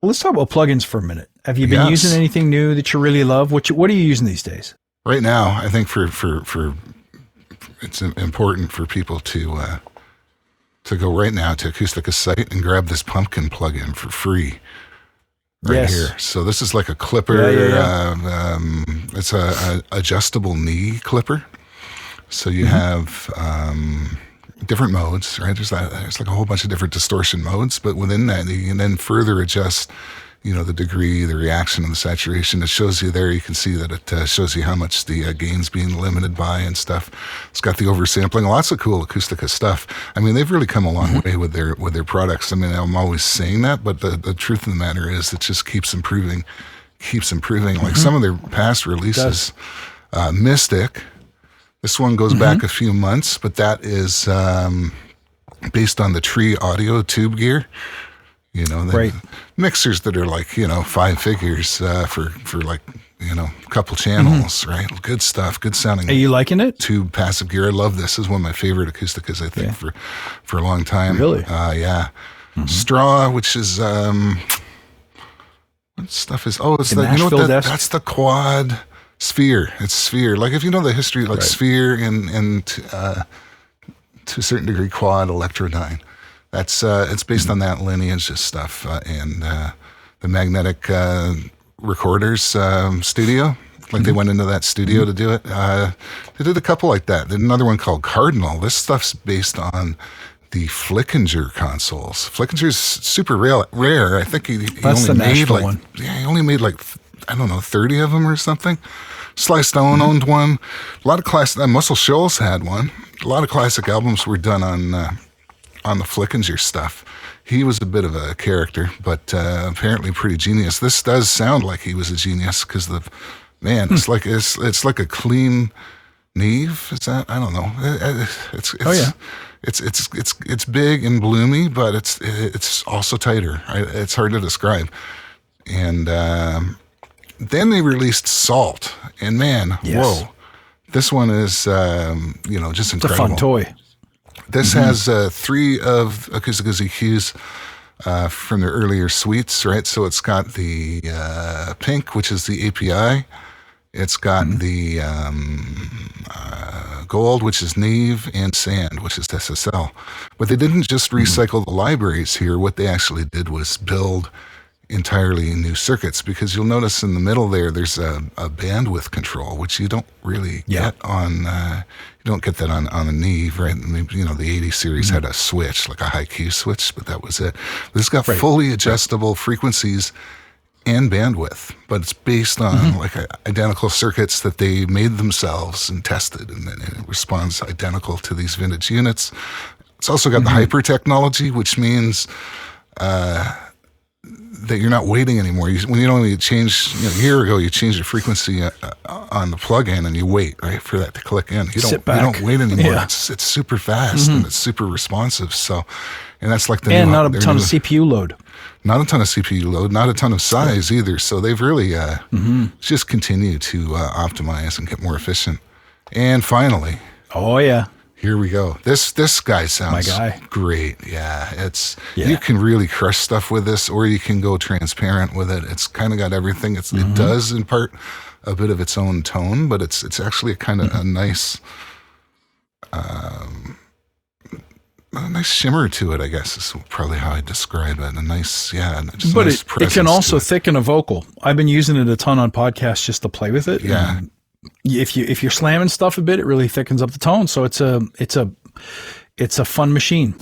Well, let's talk about plugins for a minute. Have you been using anything new that you really love? What are you using these days? Right now, I think for it's important for people to go right now to Acustica's site and grab this pumpkin plugin for free right here. So this is like a clipper. It's a adjustable knee clipper. So you have different modes, right? There's like a whole bunch of different distortion modes, but within that, you can then further adjust, the degree, the reaction, and the saturation. It shows you there. You can see that it shows you how much the gain's being limited by and stuff. It's got the oversampling. Lots of cool Acustica stuff. I mean, they've really come a long way with their products. I mean, I'm always saying that, but the truth of the matter is it just keeps improving. Like some of their past releases, Mystic. This one goes back a few months, but that is based on the Tree Audio tube gear. Mixers that are like, 5 figures for like, a couple channels, right? Good stuff, good sounding. Are you liking it? Tube passive gear. I love this. This is one of my favorite Acusticas, I think, for a long time. Really? Yeah. Straw, which is, what stuff is, it's that's the quad sphere. It's sphere. Like if you know the history, like sphere and to a certain degree quad Electrodyne. That's it's based on that lineage of stuff and the Magnetic Recorders studio. Like they went into that studio to do it. They did a couple like that. They did another one called Cardinal. This stuff's based on the Flickinger consoles. Flickinger's super rare. I think he only made like one. Yeah, he only made like 30 of them or something. Sly Stone owned one. A lot of classic. Muscle Shoals had one. A lot of classic albums were done on the Flickinger stuff. He was a bit of a character, but apparently pretty genius. This does sound like he was a genius because it's like a clean Neve. Is that? I don't know. It's big and bloomy, but it's also tighter. It's hard to describe. And then they released Salt, and whoa, this one is just incredible. It's a fun toy. This has 3 of Acustica's EQs from their earlier suites, right? So it's got the pink, which is the API. It's got the gold, which is Neve, and sand, which is SSL. But they didn't just recycle the libraries here. What they actually did was build entirely new circuits, because you'll notice in the middle there's a bandwidth control, which you don't really get on you don't get that on a Neve, right? The 80 series had a switch, like a high Q switch, but that was it. But it's got fully adjustable frequencies and bandwidth, but it's based on like identical circuits that they made themselves and tested, and then it responds identical to these vintage units. It's also got the hyper technology, which means that you're not waiting anymore. When you only change, a year ago, you changed the frequency on the plug-in and you wait, right, for that to click in. You don't wait anymore. Yeah. It's super fast and it's super responsive. So, and that's like not a ton of CPU load. Not a ton of CPU load, not a ton of size either. So they've really just continued to optimize and get more efficient. And finally, here we go. This guy sounds great. Yeah, you can really crush stuff with this, or you can go transparent with it. It's kind of got everything. It does impart a bit of its own tone, but it's actually a kind of a nice shimmer to it, I guess is probably how I describe it. A nice, but it can also thicken a vocal. I've been using it a ton on podcasts just to play with it. Yeah. If you're slamming stuff a bit, it really thickens up the tone. So it's a fun machine.